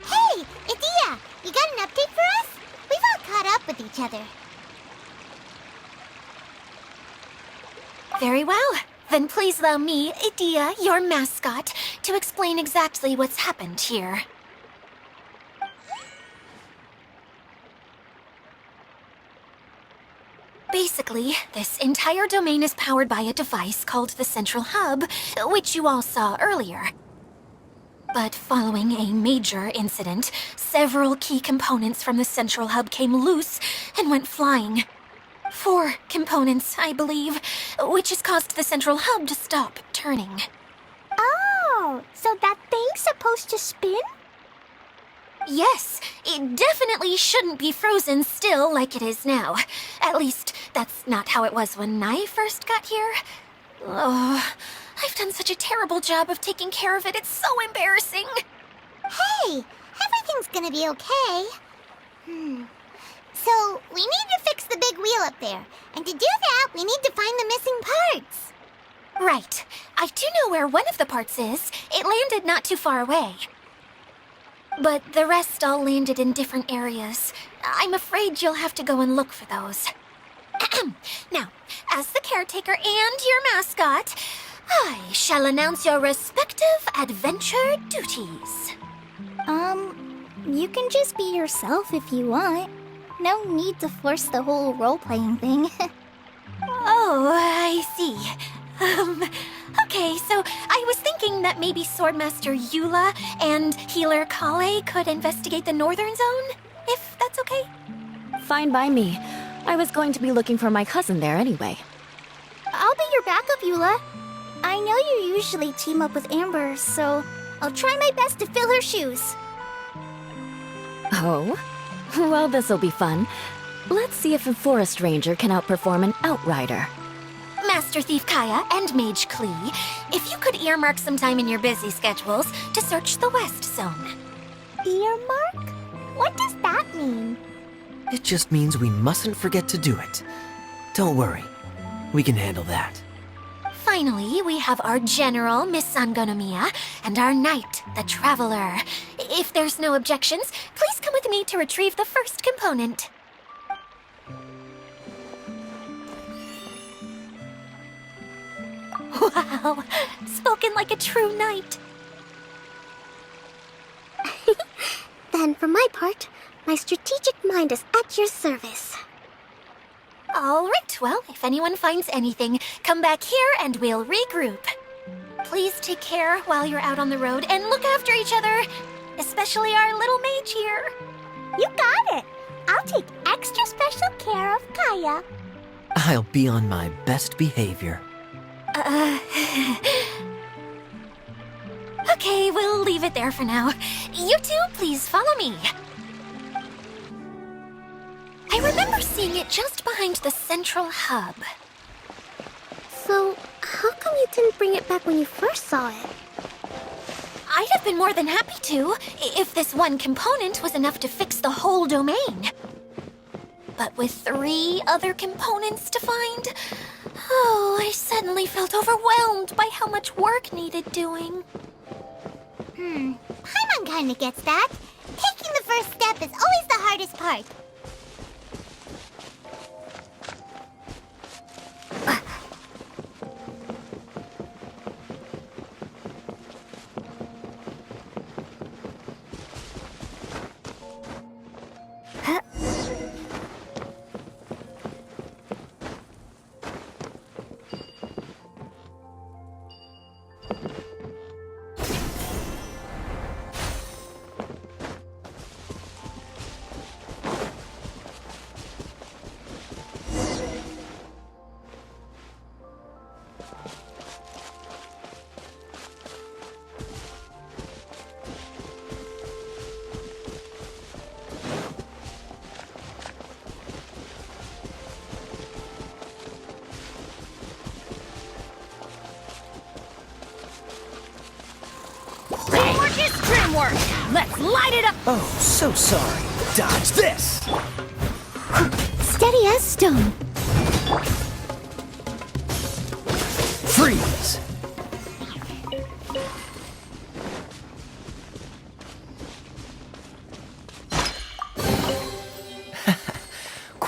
Hey, Idia! You got an update for us? We've all caught up with each other. Very well. Then please allow me, Idia, your mascot, to explain exactly what's happened here. Basically, this entire domain is powered by a device called the Central Hub, which you all saw earlier. But following a major incident, several key components from the Central Hub came loose and went flying. 4 components, I believe, which has caused the Central Hub to stop turning. Oh, so that thing's supposed to spin? Yes, it definitely shouldn't be frozen still like it is now. At least, that's not how it was when I first got here. Oh, I've done such a terrible job of taking care of it, it's so embarrassing. Hey, everything's gonna be okay. So, we need to fix the big wheel up there. And to do that, we need to find the missing parts. Right. I do know where one of the parts is. It landed not too far away. But the rest all landed in different areas. I'm afraid you'll have to go and look for those. Now, as the caretaker and your mascot, I shall announce your respective adventure duties. You can just be yourself if you want. No need to force the whole role-playing thing. Oh, I see. Okay, so I was thinking that maybe Swordmaster Eula and Healer Kale could investigate the Northern Zone, if that's okay? Fine by me. I was going to be looking for my cousin there anyway. I'll be your backup, Eula. I know you usually team up with Amber, so I'll try my best to fill her shoes. Oh? Well, this'll be fun. Let's see if a forest ranger can outperform an outrider. Master Thief Kaya and Mage Klee, if you could earmark some time in your busy schedules to search the West Zone. Earmark? What does that mean? It just means we mustn't forget to do it. Don't worry, we can handle that. Finally, we have our General, Miss Sangonomiya, and our Knight, the Traveler. If there's no objections, please come with me to retrieve the first component. Wow, spoken like a true knight. Then, for my part, my strategic mind is at your service. All right, well, if anyone finds anything, come back here and we'll regroup. Please take care while you're out on the road and look after each other, especially our little mage here. You got it! I'll take extra special care of Kaya. I'll be on my best behavior. Okay, we'll leave it there for now. You two, please follow me. I remember seeing it just behind the Central Hub. So, how come you didn't bring it back when you first saw it? I'd have been more than happy to, if this one component was enough to fix the whole domain. But with 3 other components to find, I suddenly felt overwhelmed by how much work needed doing. Paimon kinda gets that. Taking the first step is always the hardest part. Let's light it up! Oh, so sorry. Dodge this! Steady as stone. Freeze!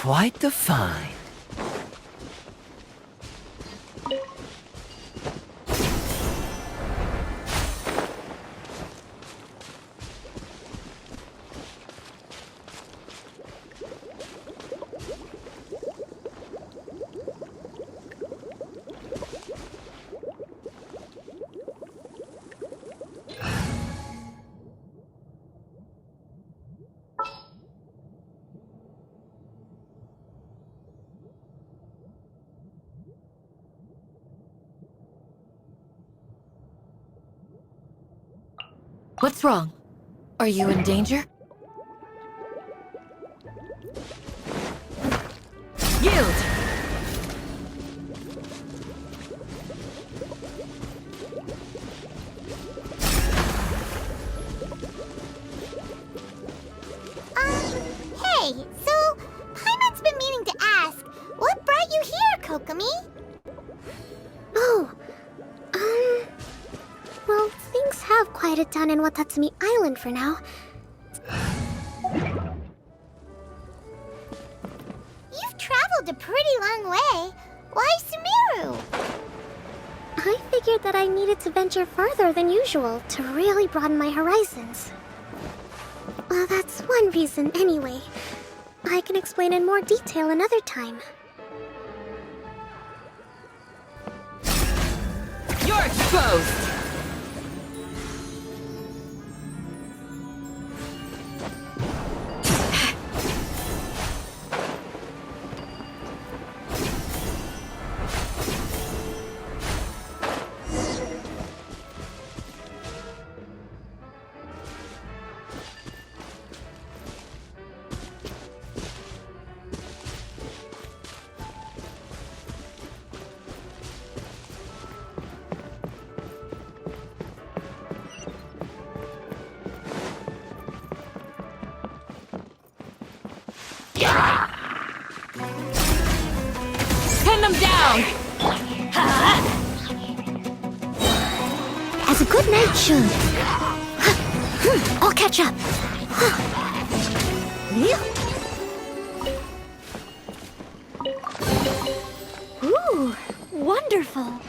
quite the find. What's wrong? Are you in danger? Yield! Hey, so Paimon's been meaning to ask, what brought you here, Kokomi? Oh, well, things have quieted down in Watatsumi Island for now. You've traveled a pretty long way. Why Sumeru? I figured that I needed to venture further than usual to really broaden my horizons. Well, that's one reason anyway. I can explain in more detail another time. You're exposed! Pin them down! As a good knight should. I'll catch up. Ooh, wonderful.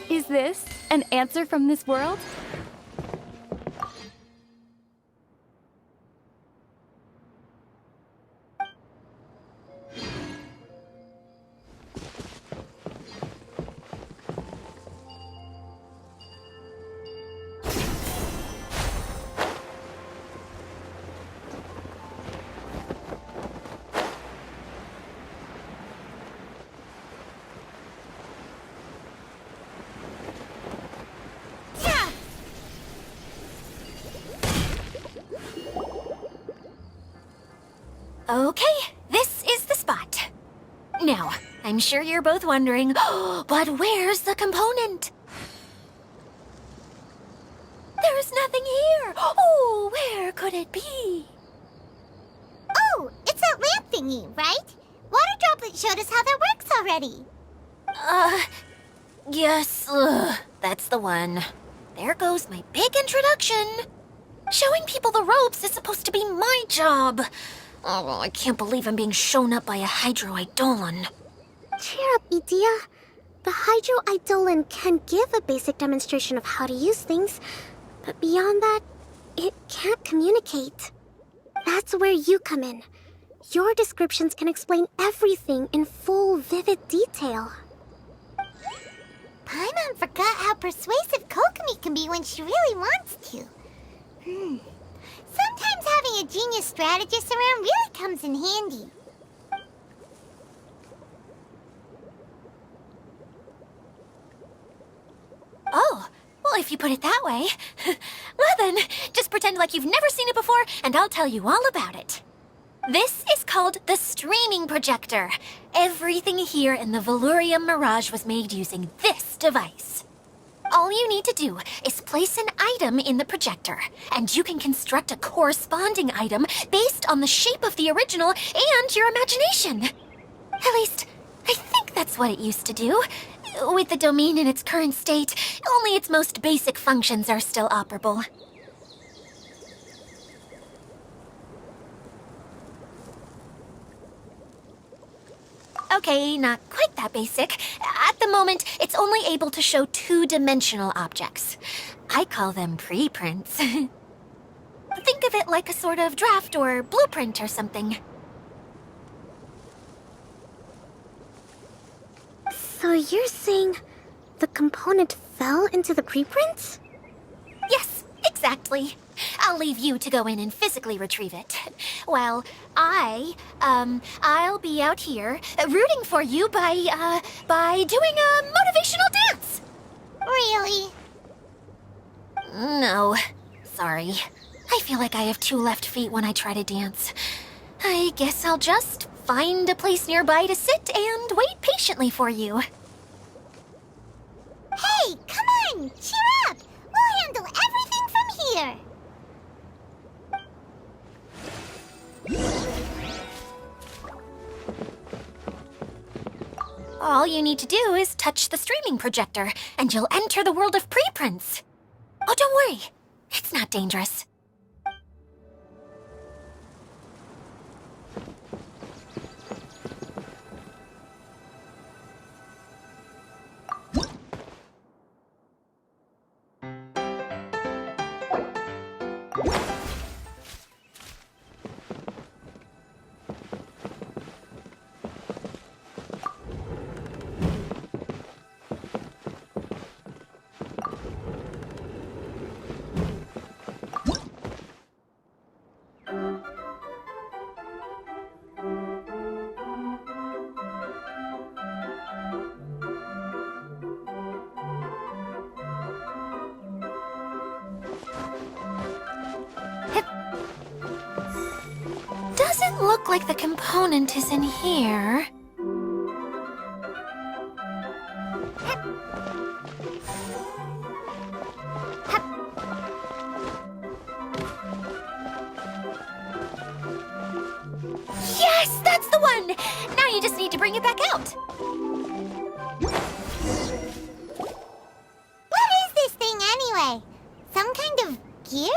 Is this an answer from this world? Okay, this is the spot. Now, I'm sure you're both wondering, but where's the component? There's nothing here. Oh, where could it be? Oh, it's that lamp thingy, right? Water Droplet showed us how that works already. Yes, that's the one. There goes my big introduction. Showing people the ropes is supposed to be my job. Oh, I can't believe I'm being shown up by a Hydro Eidolon. Cheer up, Edea. The Hydro-Eidolon can give a basic demonstration of how to use things, but beyond that, it can't communicate. That's where you come in. Your descriptions can explain everything in full, vivid detail. Paimon forgot how persuasive Kokomi can be when she really wants to. Sometimes having a genius strategist around really comes in handy. Oh, well, if you put it that way. Well then, just pretend like you've never seen it before, and I'll tell you all about it. This is called the streaming projector. Everything here in the Valurium Mirage was made using this device. All you need to do is place an item in the projector, and you can construct a corresponding item based on the shape of the original and your imagination. At least, I think that's what it used to do. With the domain in its current state, only its most basic functions are still operable. Okay, not quite that basic. At the moment, it's only able to show two-dimensional objects. I call them preprints. Think of it like a sort of draft or blueprint or something. So you're saying the component fell into the preprints? Yes, exactly. I'll leave you to go in and physically retrieve it. Well, I'll be out here rooting for you by doing a motivational dance. Really? No, sorry. I feel like I have two left feet when I try to dance. I guess I'll just find a place nearby to sit and wait patiently for you. Hey, come on! Cheer up! We'll handle everything from here! All you need to do is touch the streaming projector, and you'll enter the world of preprints. Oh, don't worry. It's not dangerous. Doesn't look like the component is in here. Yes, that's the one! Now you just need to bring it back out. What is this thing anyway? Some kind of gear?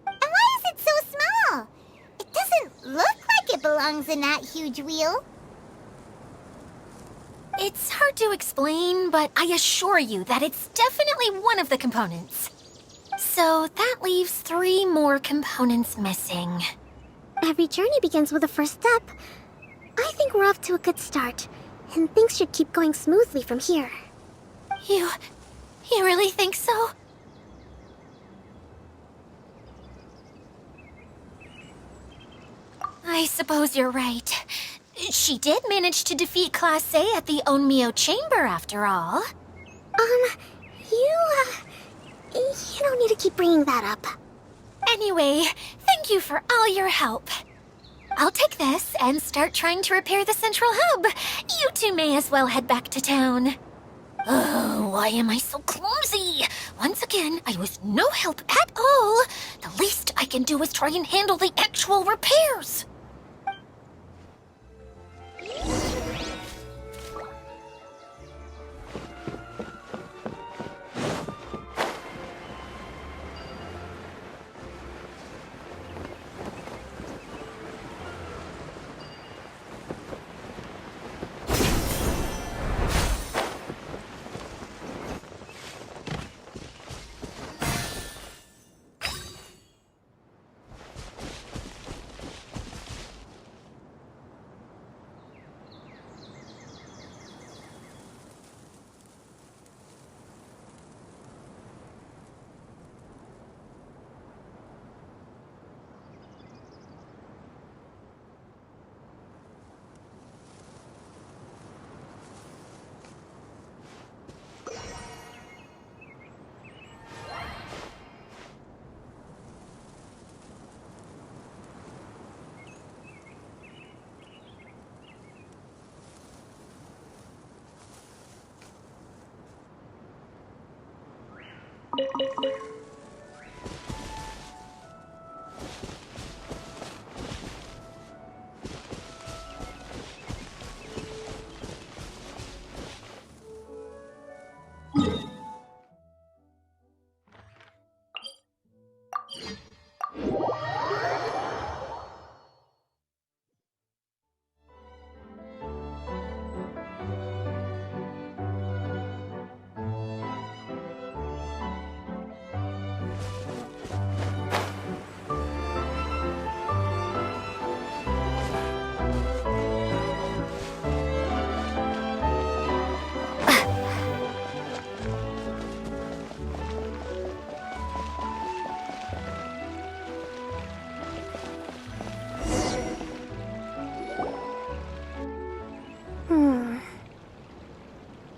And why is it so small? It doesn't look like it belongs in that huge wheel. It's hard to explain, but I assure you that it's definitely one of the components. So that leaves 3 more components missing. Every journey begins with a first step. I think we're off to a good start, and things should keep going smoothly from here. You really think so? I suppose you're right. She did manage to defeat Class A at the Onmyo Chamber, after all. You don't need to keep bringing that up. Anyway, thank you for all your help. I'll take this and start trying to repair the central hub. You two may as well head back to town. Oh, why am I so clumsy? Once again, I was no help at all. The least I can do is try and handle the actual repairs.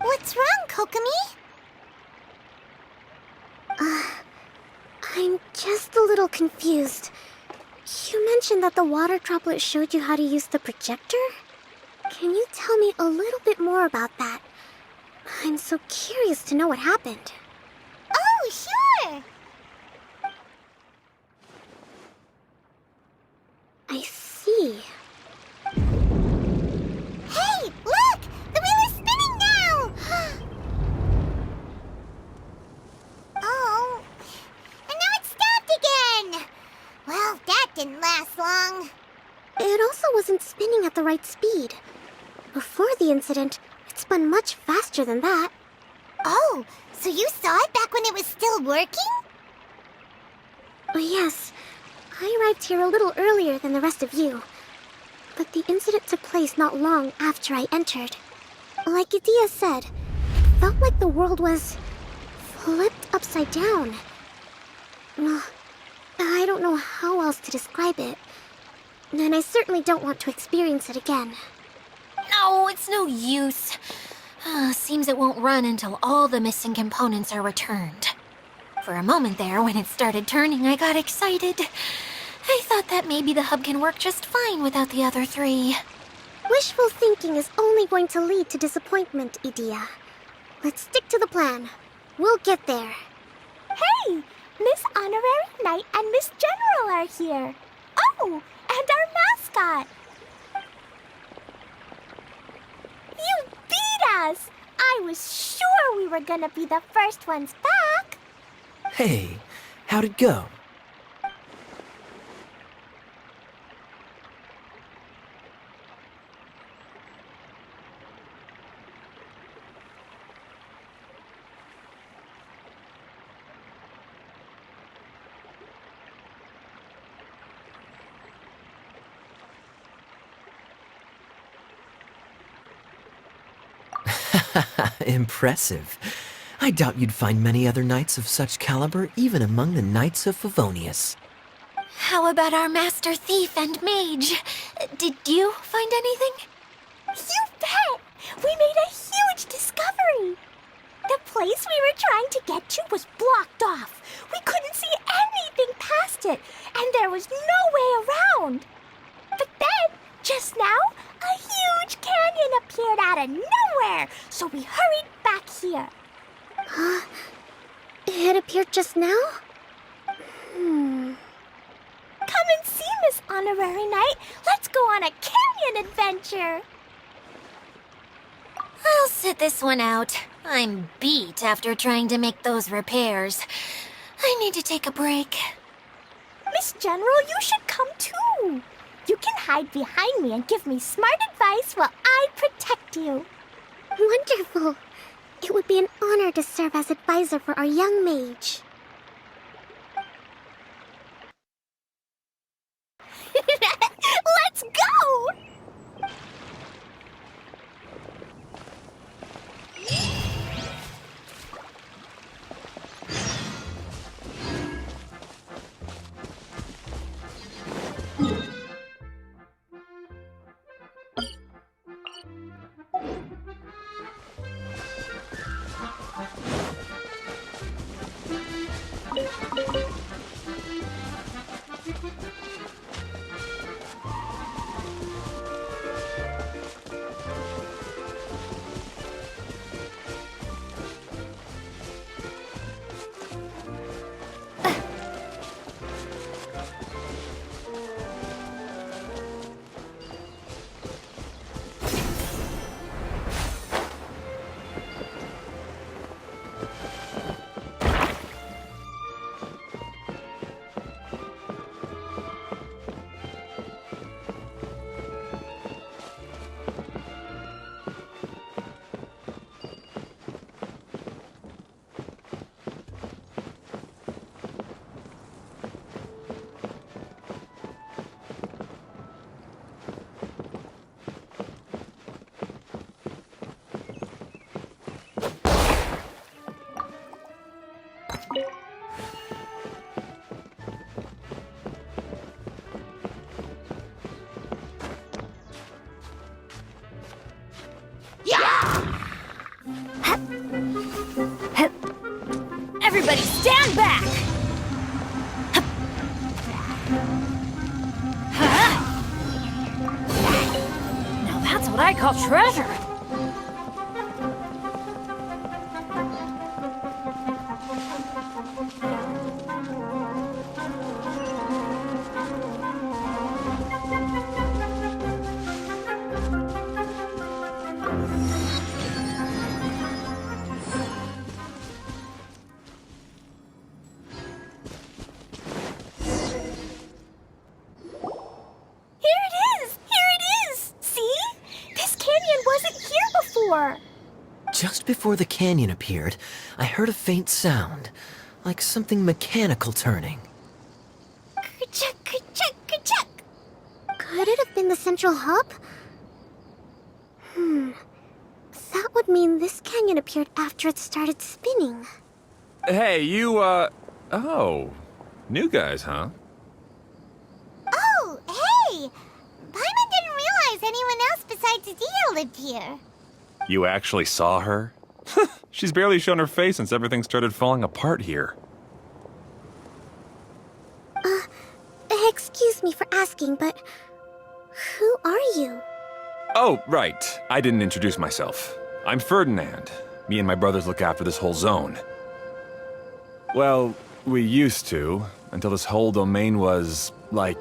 What's wrong, Kokomi? I'm just a little confused. You mentioned that the water droplet showed you how to use the projector? Can you tell me a little bit more about that? I'm so curious to know what happened. Oh, sure! I see. Hey, look! The wheel is spinning now! Oh, and now it's stopped again! Well, that didn't last long. It also wasn't spinning at the right speed. Before the incident, it spun much faster than that. Oh, so you saw it back when it was still working? Yes, I arrived here a little earlier than the rest of you. But the incident took place not long after I entered. Like Idia said, it felt like the world was flipped upside down. I don't know how else to describe it. And I certainly don't want to experience it again. No, it's no use. Seems it won't run until all the missing components are returned. For a moment there, when it started turning, I got excited. I thought that maybe the hub can work just fine without the other three. Wishful thinking is only going to lead to disappointment, Idia. Let's stick to the plan. We'll get there. Hey! Miss Honorary Knight and Miss General are here. Oh, and our mascot. You beat us! I was sure we were gonna be the first ones back. Hey, how'd it go? Impressive. I doubt you'd find many other knights of such caliber even among the Knights of Favonius. How about our master thief and mage? Did you find anything? You bet! We made a huge discovery. The place we were trying to get to was blocked off. We couldn't see anything past it, and there was no way around. But then, just now, a huge canyon appeared out of nowhere, so we hurried back here. It appeared just now? Come and see, Miss Honorary Knight. Let's go on a canyon adventure. I'll sit this one out. I'm beat after trying to make those repairs. I need to take a break. Miss General, you should come too. You can hide behind me and give me smart advice while I protect you. Wonderful. It would be an honor to serve as advisor for our young mage. Let's go! call treasure. Just before the canyon appeared, I heard a faint sound, like something mechanical turning. Ka-chuck, ka-chuck, ka-chuck. Could it have been the central hub? That would mean this canyon appeared after it started spinning. Hey, oh. New guys, huh? Oh, hey! Paimon didn't realize anyone else besides Dia lived here. You actually saw her? She's barely shown her face since everything started falling apart here. Excuse me for asking, but who are you? Oh, right. I didn't introduce myself. I'm Ferdinand. Me and my brothers look after this whole zone. Well, we used to, until this whole domain was, like,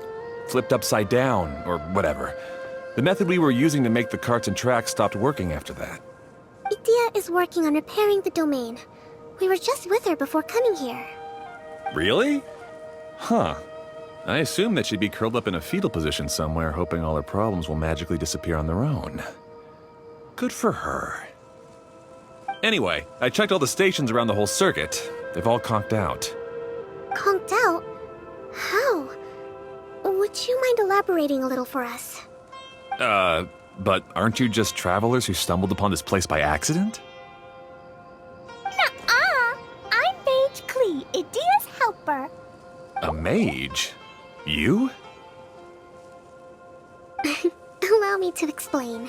flipped upside down, or whatever. The method we were using to make the carts and tracks stopped working after that. Idia is working on repairing the domain. We were just with her before coming here. Really? Huh. I assumed that she'd be curled up in a fetal position somewhere, hoping all her problems will magically disappear on their own. Good for her. Anyway, I checked all the stations around the whole circuit. They've all conked out. Conked out? How? Would you mind elaborating a little for us? But aren't you just travelers who stumbled upon this place by accident? Nuh-uh! I'm Mage Klee, Idia's helper. A mage? You? Allow me to explain.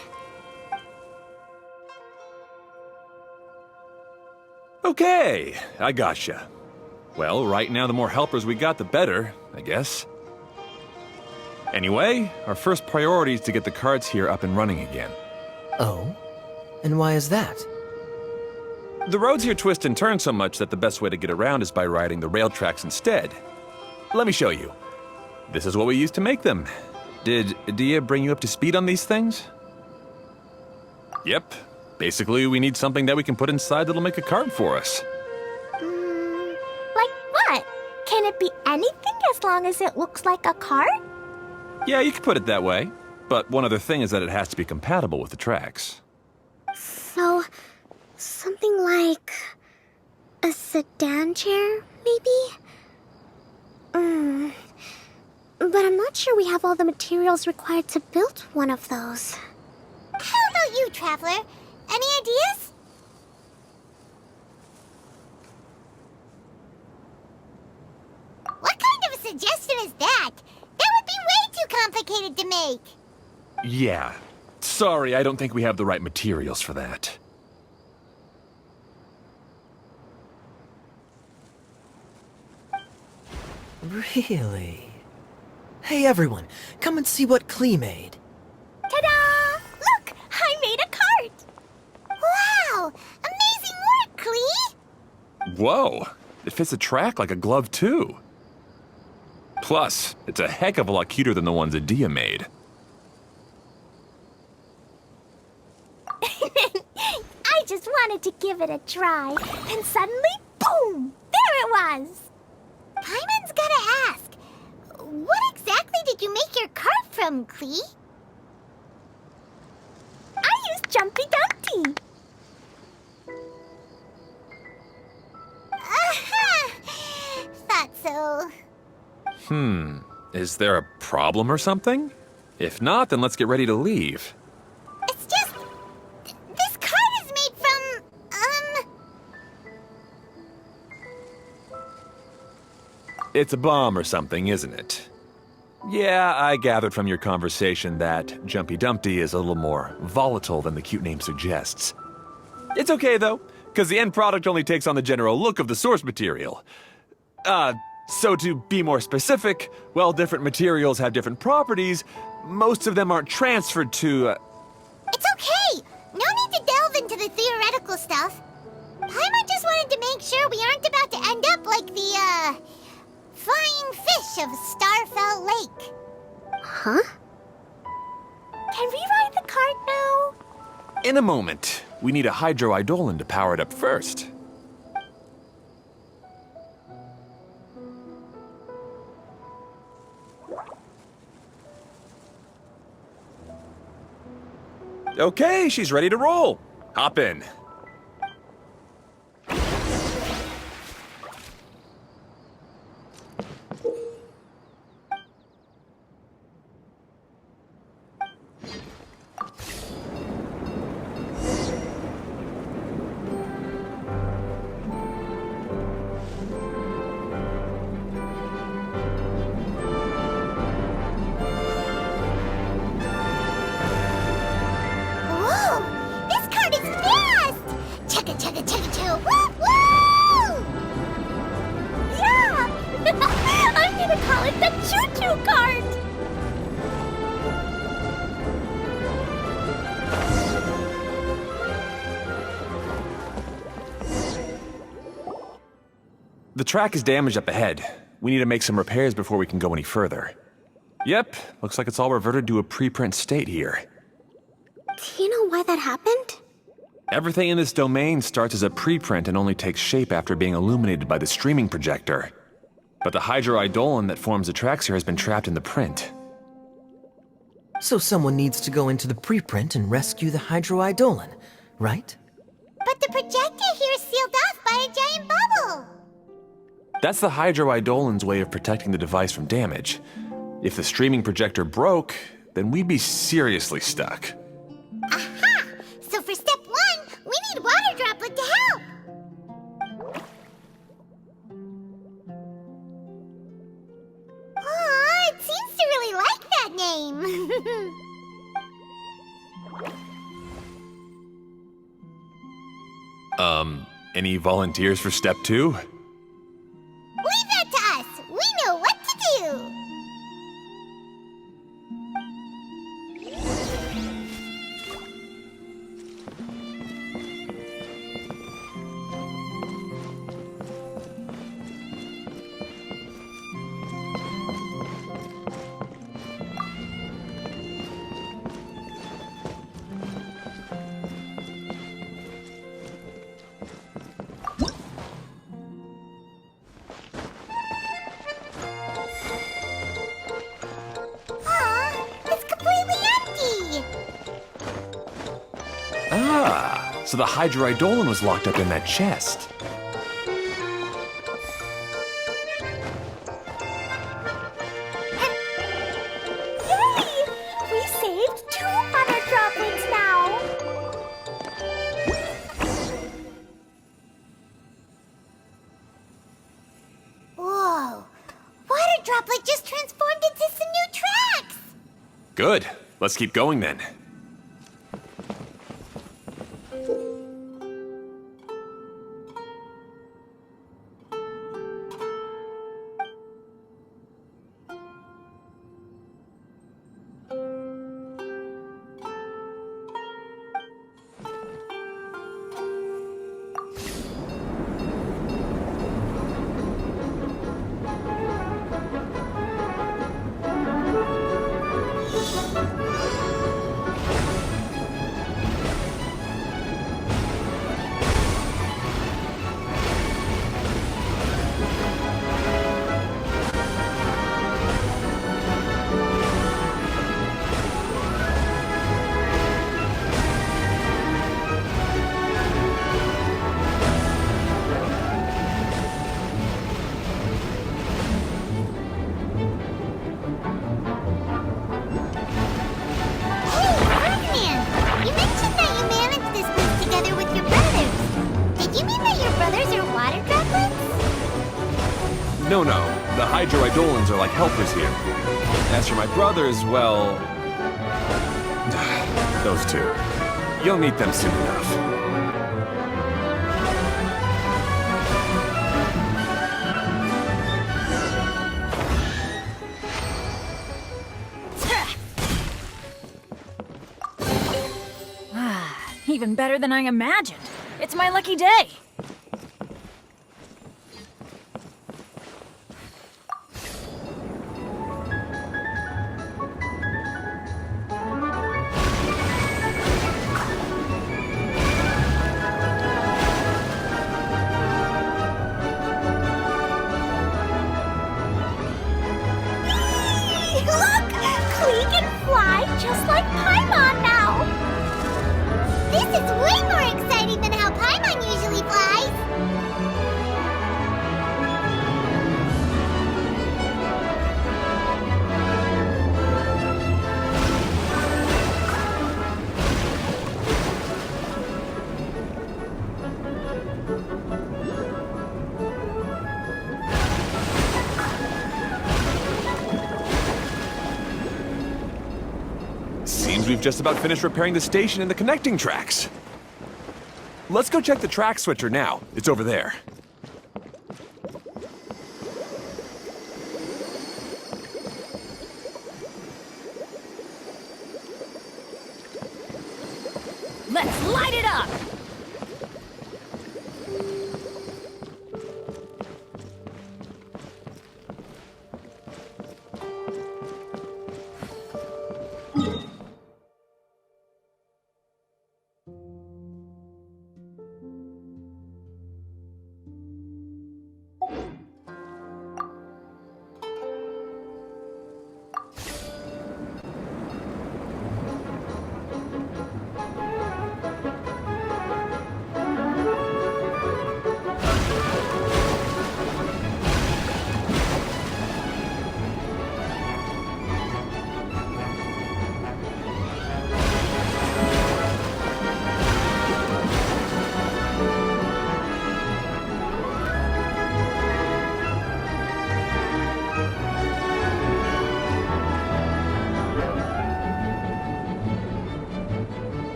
Okay, I gotcha. Well, right now the more helpers we got, the better, I guess. Anyway, our first priority is to get the carts here up and running again. Oh? And why is that? The roads here twist and turn so much that the best way to get around is by riding the rail tracks instead. Let me show you. This is what we used to make them. Did Dia bring you up to speed on these things? Yep. Basically, we need something that we can put inside that'll make a cart for us. Like what? Can it be anything as long as it looks like a cart? Yeah, you could put it that way. But one other thing is that it has to be compatible with the tracks. So, something like a sedan chair, maybe? But I'm not sure we have all the materials required to build one of those. How about you, Traveler? Any ideas? What kind of a suggestion is that? That would be way too complicated to make. Yeah. Sorry, I don't think we have the right materials for that. Really? Hey everyone, come and see what Klee made. Ta-da! Look! I made a cart! Wow! Amazing work, Klee! Whoa! It fits a track like a glove, too. Plus, it's a heck of a lot cuter than the ones that Dia made. I just wanted to give it a try, and suddenly, boom! There it was! Paimon's gotta ask, what exactly did you make your cart from, Klee? I used Jumpy Dumpty. Thought so. Is there a problem or something? If not, then let's get ready to leave. It's just... this cart is made from... It's a bomb or something, isn't it? Yeah, I gathered from your conversation that Jumpy Dumpty is a little more volatile than the cute name suggests. It's okay, though, because the end product only takes on the general look of the source material. So to be more specific, while different materials have different properties, most of them aren't transferred to... It's okay. No need to delve into the theoretical stuff. Paimon just wanted to make sure we aren't about to end up like the, flying fish of Starfell Lake. Huh? Can we ride the cart now? In a moment. We need a hydroidolin to power it up first. Okay, she's ready to roll. Hop in. Whoa! This cart is fast! Chugga chugga chugga chugga woo woo! Yeah! I'm gonna call it the choo-choo cart! The track is damaged up ahead. We need to make some repairs before we can go any further. Yep, looks like it's all reverted to a preprint state here. Do you know why that happened? Everything in this domain starts as a preprint and only takes shape after being illuminated by the streaming projector. But the hydroidolin that forms the tracks here has been trapped in the print. So someone needs to go into the preprint and rescue the hydroidolin, right? But the projector here is sealed off by a giant bubble. That's the hydroidolin's way of protecting the device from damage. If the streaming projector broke, then we'd be seriously stuck. Aha! So for step one, we need water droplet to help. Aw, it seems to really like that name. Any volunteers for step two? Leave that to us. We know what to do. Aw, it's completely empty. Ah, so the hydroidolin was locked up in that chest. Yay! We saved 2 water droplets now! Whoa, water droplet just transformed into some new tracks. Good. Let's keep going then. Hey, Ferdinand! You mentioned that you managed this place together with your brothers. Did you mean that your brothers are water droplets? No, the hydroidolins are like helpers here. As for my brothers, well... those two. You'll meet them soon enough. Even better than I imagined. It's my lucky day. Look! Klee can fly just like Paimon now! This is way more exciting than how Paimon usually flies. Seems we've just about finished repairing the station and the connecting tracks. Let's go check the track switcher now. It's over there. Let's light it up!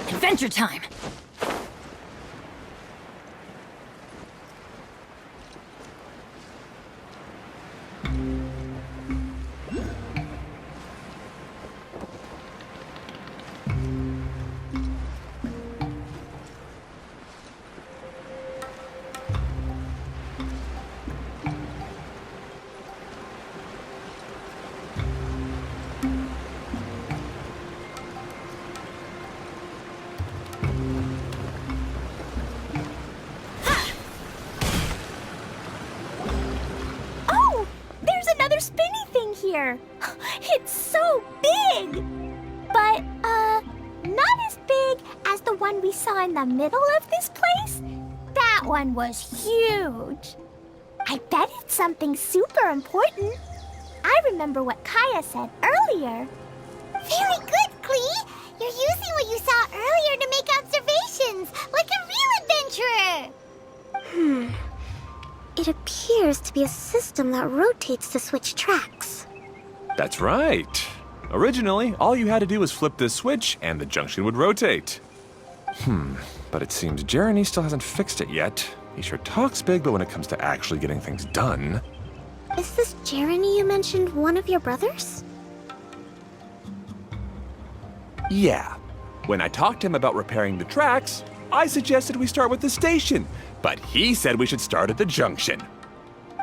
Adventure time! Oh! There's another spinny thing here! It's so big! But, not as big as the one we saw in the middle of this place. That one was huge. I bet it's something super important. I remember what Kaya said earlier. Very good, Klee. You're using what you saw earlier to make observations, like a real adventurer. It appears to be a system that rotates to switch tracks. That's right. Originally, all you had to do was flip this switch and the junction would rotate. But it seems Jeremy still hasn't fixed it yet. He sure talks big, but when it comes to actually getting things done... Is this Jeremy you mentioned one of your brothers? Yeah. When I talked to him about repairing the tracks, I suggested we start with the station, but he said we should start at the junction.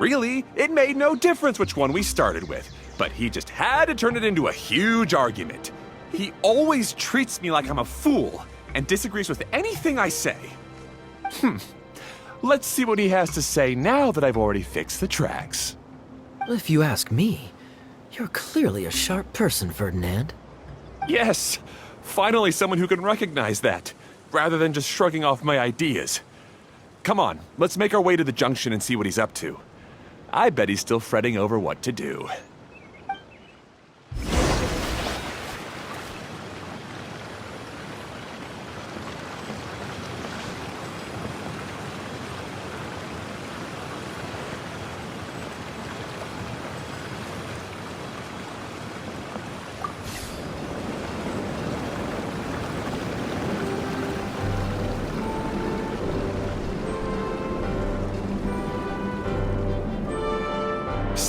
Really, it made no difference which one we started with, but he just had to turn it into a huge argument. He always treats me like I'm a fool and disagrees with anything I say. Let's see what he has to say now that I've already fixed the tracks. If you ask me, you're clearly a sharp person, Ferdinand. Yes, finally someone who can recognize that, rather than just shrugging off my ideas. Come on, let's make our way to the junction and see what he's up to. I bet he's still fretting over what to do.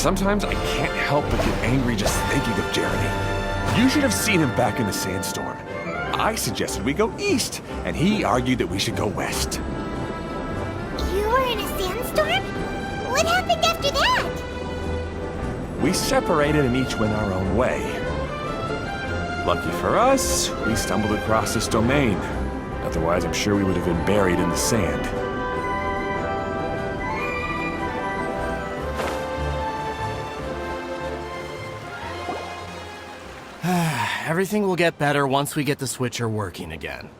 Sometimes I can't help but get angry just thinking of Jeremy. You should have seen him back in the sandstorm. I suggested we go east, and he argued that we should go west. You were in a sandstorm? What happened after that? We separated and each went our own way. Lucky for us, we stumbled across this domain. Otherwise, I'm sure we would have been buried in the sand. Everything will get better once we get the switcher working again.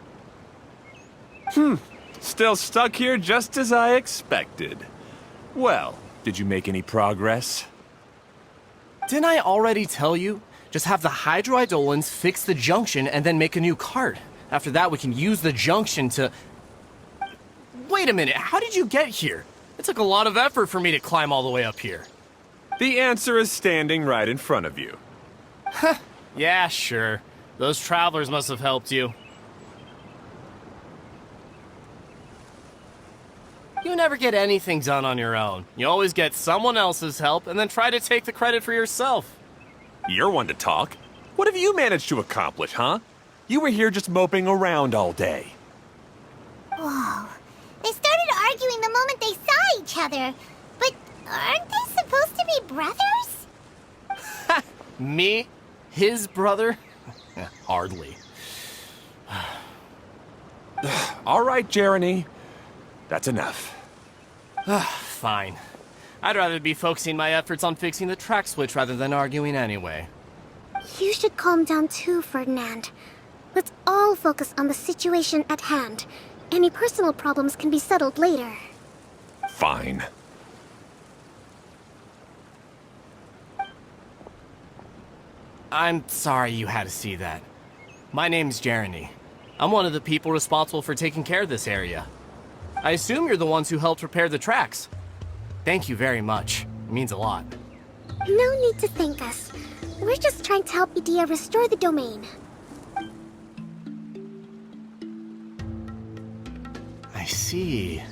Still stuck here just as I expected. Well, did you make any progress? Didn't I already tell you? Just have the hydroidolins fix the junction and then make a new cart. After that, we can use the junction to... Wait a minute, how did you get here? It took a lot of effort for me to climb all the way up here. The answer is standing right in front of you. Yeah, sure. Those travelers must have helped you. You never get anything done on your own. You always get someone else's help and then try to take the credit for yourself. You're one to talk. What have you managed to accomplish, huh? You were here just moping around all day. Whoa. They started arguing the moment they saw each other. But aren't they supposed to be brothers? Me? His brother? Hardly. All right, Jeremy. That's enough. Fine. I'd rather be focusing my efforts on fixing the track switch rather than arguing anyway. You should calm down too, Ferdinand. Let's all focus on the situation at hand. Any personal problems can be settled later. Fine. I'm sorry you had to see that. My name's Jeremy. I'm one of the people responsible for taking care of this area. I assume you're the ones who helped repair the tracks. Thank you very much. It means a lot. No need to thank us. We're just trying to help Edea restore the domain. I see.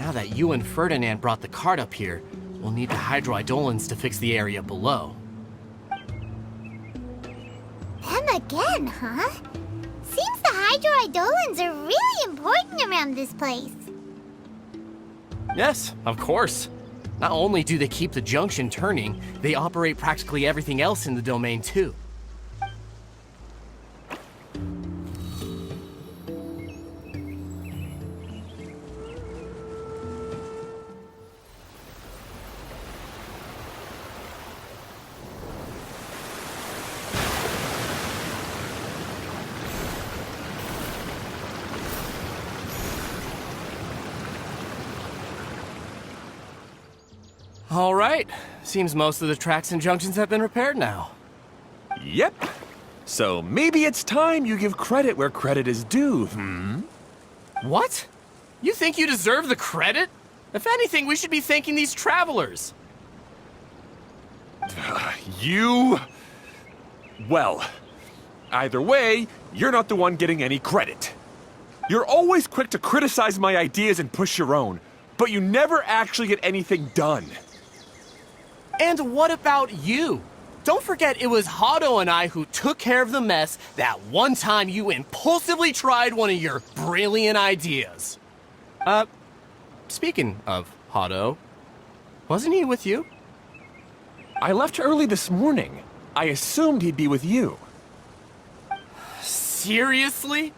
Now that you and Ferdinand brought the cart up here, we'll need the hydroidolins to fix the area below. Them again, huh? Seems the hydroidolins are really important around this place. Yes, of course. Not only do they keep the junction turning, they operate practically everything else in the domain too. All right. Seems most of the tracks and junctions have been repaired now. Yep. So maybe it's time you give credit where credit is due, What? You think you deserve the credit? If anything, we should be thanking these travelers. You... Well, either way, you're not the one getting any credit. You're always quick to criticize my ideas and push your own, but you never actually get anything done. And what about you? Don't forget it was Hado and I who took care of the mess that one time you impulsively tried one of your brilliant ideas. Speaking of Hado, wasn't he with you? I left early this morning. I assumed he'd be with you. Seriously?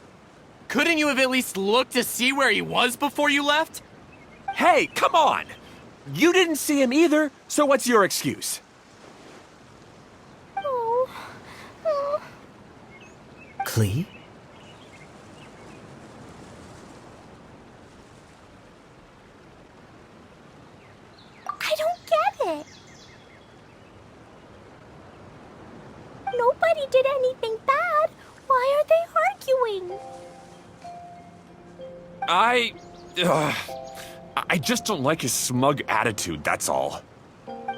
Couldn't you have at least looked to see where he was before you left? Hey, come on! You didn't see him either, so what's your excuse? Clee? I don't get it. Nobody did anything bad. Why are they arguing? I just don't like his smug attitude, that's all.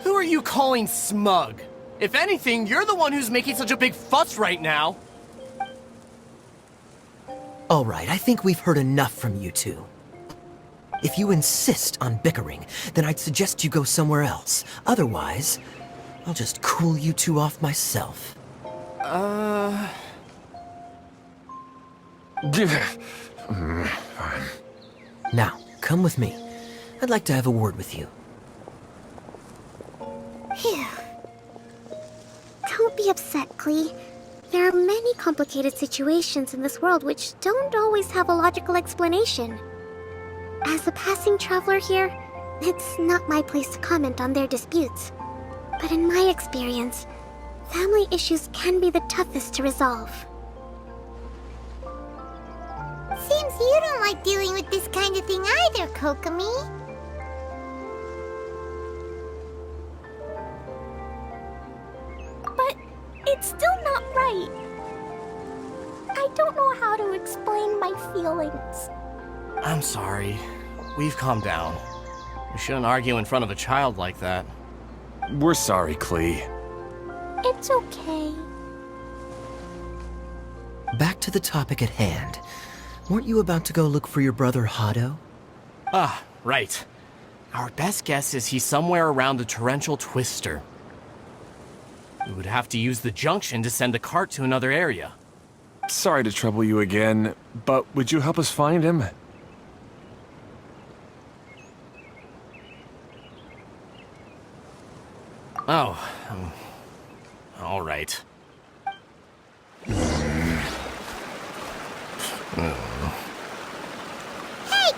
Who are you calling smug? If anything, you're the one who's making such a big fuss right now. All right, I think we've heard enough from you two. If you insist on bickering, then I'd suggest you go somewhere else. Otherwise, I'll just cool you two off myself. Fine. Now, come with me. I'd like to have a word with you. Phew. Don't be upset, Klee. There are many complicated situations in this world which don't always have a logical explanation. As a passing traveler here, it's not my place to comment on their disputes. But in my experience, family issues can be the toughest to resolve. Seems you don't like dealing with this kind of thing either, Kokomi. But it's still not right. I don't know how to explain my feelings. I'm sorry. We've calmed down. We shouldn't argue in front of a child like that. We're sorry, Klee. It's okay. Back to the topic at hand. Weren't you about to go look for your brother Hado? Ah, right. Our best guess is he's somewhere around the torrential twister. We would have to use the junction to send the cart to another area. Sorry to trouble you again, but would you help us find him? Oh, all right. Hey,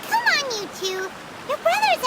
come on, you two. Your brother's